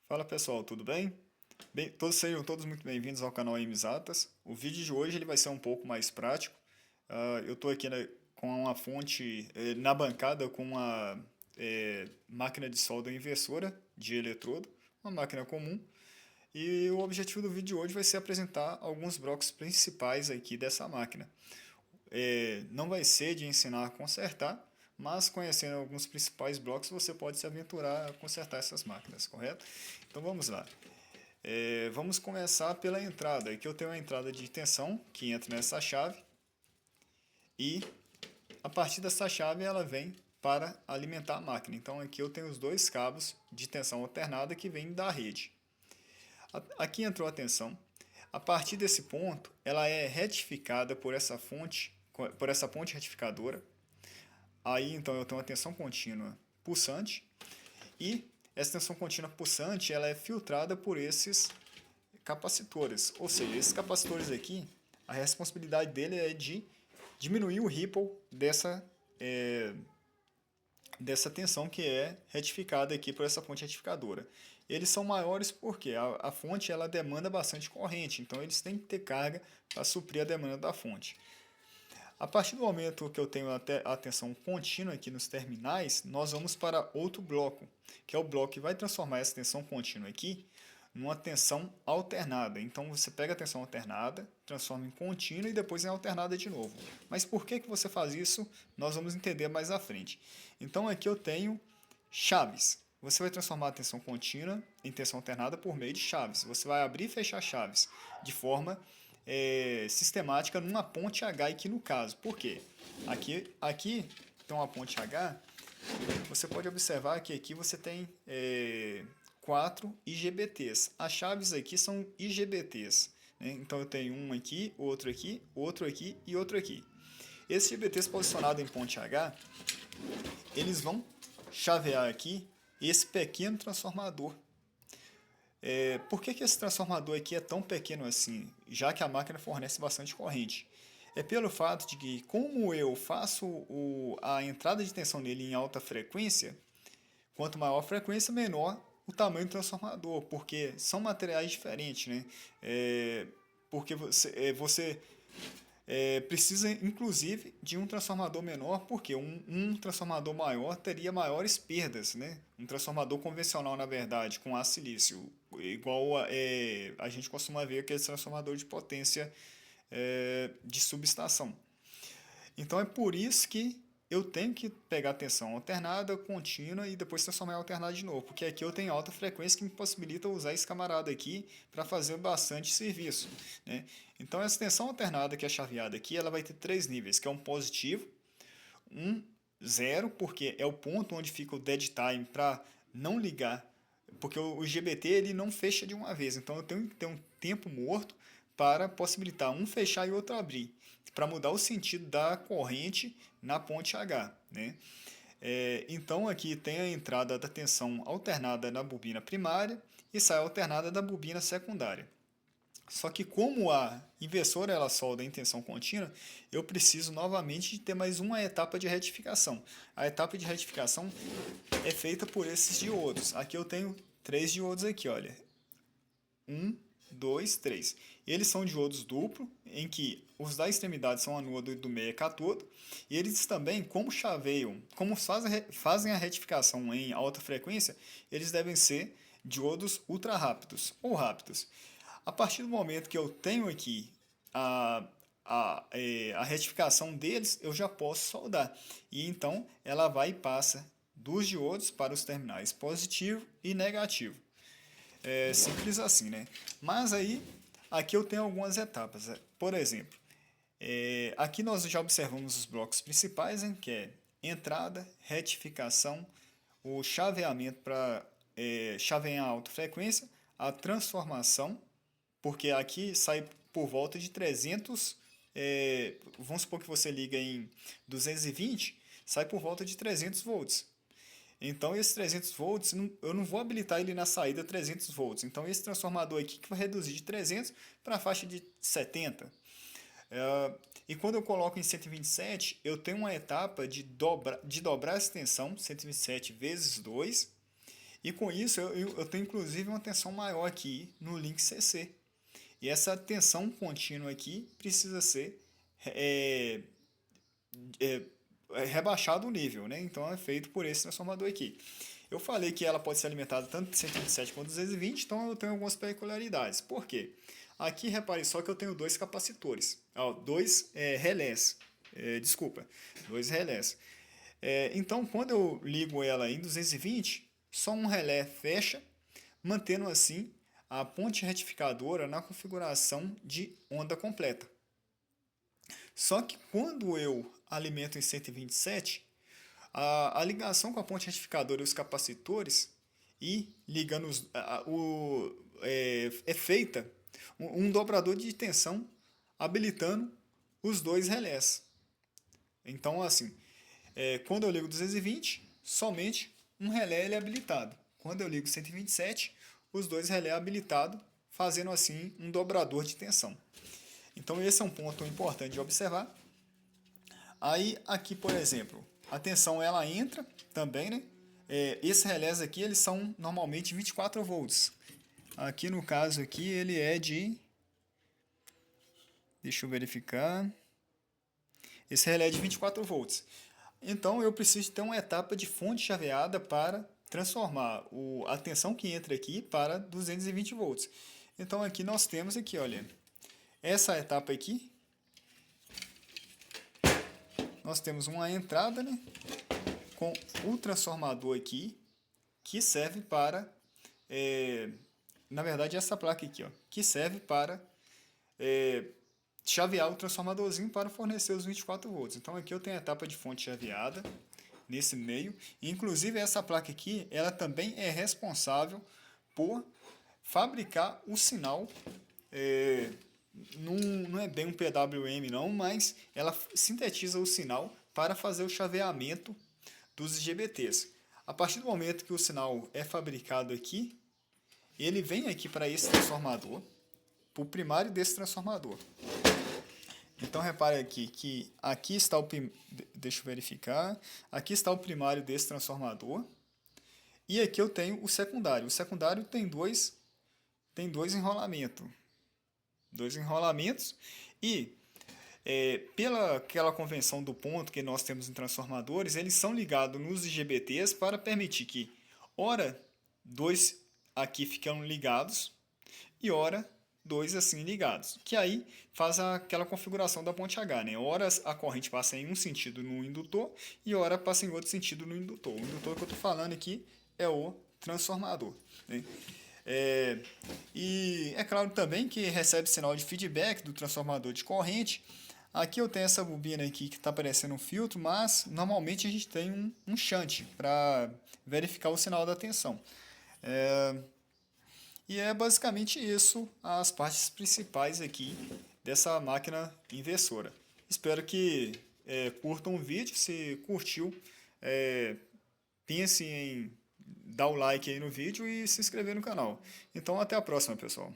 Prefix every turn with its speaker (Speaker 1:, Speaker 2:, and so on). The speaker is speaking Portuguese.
Speaker 1: Fala pessoal, tudo bem? Sejam todos muito bem-vindos ao canal Exatas. O vídeo de hoje ele vai ser um pouco mais prático. Eu estou aqui com uma fonte na bancada com uma máquina de solda inversora de eletrodo, uma máquina comum. E o objetivo do vídeo de hoje vai ser apresentar alguns blocos principais aqui dessa máquina. Não vai ser de ensinar a consertar, mas conhecendo alguns principais blocos você pode se aventurar a consertar essas máquinas, correto? Então vamos lá. Vamos começar pela entrada. Aqui eu tenho a entrada de tensão que entra nessa chave e a partir dessa chave ela vem para alimentar a máquina. Então aqui eu tenho os dois cabos de tensão alternada que vêm da rede. Aqui entrou a tensão. A partir desse ponto, ela é retificada por essa ponte retificadora. Aí então eu tenho uma tensão contínua pulsante e essa tensão contínua pulsante ela é filtrada por esses capacitores. Ou seja, esses capacitores aqui, a responsabilidade dele é de diminuir o ripple dessa tensão que é retificada aqui por essa fonte retificadora. Eles são maiores porque a fonte ela demanda bastante corrente, então eles têm que ter carga para suprir a demanda da fonte. A partir do momento que eu tenho a tensão contínua aqui nos terminais, nós vamos para outro bloco, que é o bloco que vai transformar essa tensão contínua aqui numa tensão alternada. Então você pega a tensão alternada, transforma em contínua e depois em alternada de novo. Mas por que você faz isso? Nós vamos entender mais à frente. Então aqui eu tenho chaves. Você vai transformar a tensão contínua em tensão alternada por meio de chaves. Você vai abrir e fechar chaves de forma sistemática numa ponte H aqui no caso. Por quê? Aqui tem uma ponte H. Você pode observar que aqui você tem 4 IGBTs. As chaves aqui são IGBTs. Né? Então eu tenho um aqui, outro aqui, outro aqui e outro aqui. Esses IGBTs posicionados em ponte H, eles vão chavear aqui esse pequeno transformador. Por que esse transformador aqui é tão pequeno assim, já que a máquina fornece bastante corrente? É pelo fato de que, como eu faço a entrada de tensão nele em alta frequência, quanto maior a frequência, menor o tamanho do transformador, porque são materiais diferentes, né? Porque você precisa, inclusive, de um transformador menor, porque um transformador maior teria maiores perdas, né? Um transformador convencional, na verdade, com aço silício, igual a gente costuma ver aquele transformador de potência de subestação. Então é por isso que eu tenho que pegar a tensão alternada, contínua e depois transformar em alternada de novo, porque aqui eu tenho alta frequência que me possibilita usar esse camarada aqui para fazer bastante serviço. Né? Então essa tensão alternada que é chaveada aqui, ela vai ter 3 níveis, que é um positivo, um zero, porque é o ponto onde fica o dead time para não ligar, porque o GBT ele não fecha de uma vez, então eu tenho que ter um tempo morto para possibilitar um fechar e outro abrir, para mudar o sentido da corrente na ponte H. Né? Então aqui tem a entrada da tensão alternada na bobina primária e sai alternada da bobina secundária. Só que como a inversora ela solda em tensão contínua, eu preciso novamente de ter mais uma etapa de retificação. A etapa de retificação é feita por esses diodos. Aqui eu tenho 3 diodos aqui, olha. 1, 2, 3. Eles são diodos duplo, em que os da extremidade são anodo e do meio é catodo. E eles também, como chaveiam, como fazem a retificação em alta frequência, eles devem ser diodos ultra rápidos ou rápidos. A partir do momento que eu tenho aqui a retificação deles, eu já posso soldar. E então ela vai e passa dos diodos para os terminais positivo e negativo. É simples assim, né? Mas aí, aqui eu tenho algumas etapas. Por exemplo, aqui nós já observamos os blocos principais, hein, que é entrada, retificação, o chaveamento para chavear em alta frequência, a transformação, porque aqui sai por volta de 300, vamos supor que você liga em 220, sai por volta de 300 volts. Então, esses 300 volts, eu não vou habilitar ele na saída 300 volts. Então, esse transformador aqui que vai reduzir de 300 para a faixa de 70. E quando eu coloco em 127, eu tenho uma etapa de dobrar essa tensão, 127 vezes 2, E com isso eu tenho inclusive uma tensão maior aqui no link CC. E essa tensão contínua aqui precisa ser é, é, rebaixado o nível, né? Então é feito por esse transformador aqui. Eu falei que ela pode ser alimentada tanto de 127 quanto 220, então eu tenho algumas peculiaridades. Por quê? Aqui repare só que eu tenho dois capacitores, dois relés, dois relés. Então quando eu ligo ela em 220, só um relé fecha, mantendo assim a ponte retificadora na configuração de onda completa. Só que quando eu alimento em 127, a ligação com a ponte retificadora e os capacitores e ligando é feita um dobrador de tensão habilitando os dois relés. Então, assim, quando eu ligo 220, somente um relé é habilitado. Quando eu ligo 127, os dois relés habilitados, fazendo assim um dobrador de tensão. Então esse é um ponto importante de observar. Aí aqui, por exemplo, a tensão ela entra também, né? Esses relés aqui eles são normalmente 24 volts. Aqui no caso aqui ele é de, deixa eu verificar, esse relé é de 24 volts. Então eu preciso ter uma etapa de fonte chaveada para transformar a tensão que entra aqui para 220 volts. Então aqui nós temos aqui, olha, essa etapa aqui, nós temos uma entrada, né, com o transformador aqui, que serve para, na verdade essa placa aqui, ó, que serve para chavear o transformadorzinho para fornecer os 24 volts. Então aqui eu tenho a etapa de fonte chaveada nesse meio. Inclusive essa placa aqui, ela também é responsável por fabricar o sinal, não é bem um PWM não, mas ela sintetiza o sinal para fazer o chaveamento dos IGBTs. A partir do momento que o sinal é fabricado aqui, ele vem aqui para esse transformador, para o primário desse transformador. Então repare aqui que aqui está deixa eu verificar, aqui está o primário desse transformador e aqui eu tenho o secundário. O secundário tem dois enrolamentos, e pela aquela convenção do ponto que nós temos em transformadores, eles são ligados nos IGBTs para permitir que ora dois aqui ficam ligados e ora dois assim ligados, que aí faz aquela configuração da ponte H, né? Ora a corrente passa em um sentido no indutor e ora passa em outro sentido no indutor. O indutor que eu estou falando aqui é o transformador, né? E é claro também que recebe sinal de feedback do transformador de corrente. Aqui eu tenho essa bobina aqui que está aparecendo um filtro, mas normalmente a gente tem um shunt para verificar o sinal da tensão. E é basicamente isso as partes principais aqui dessa máquina inversora. Espero que curtam o vídeo. Se curtiu, pense em dar o like aí no vídeo e se inscrever no canal. Então até a próxima, pessoal.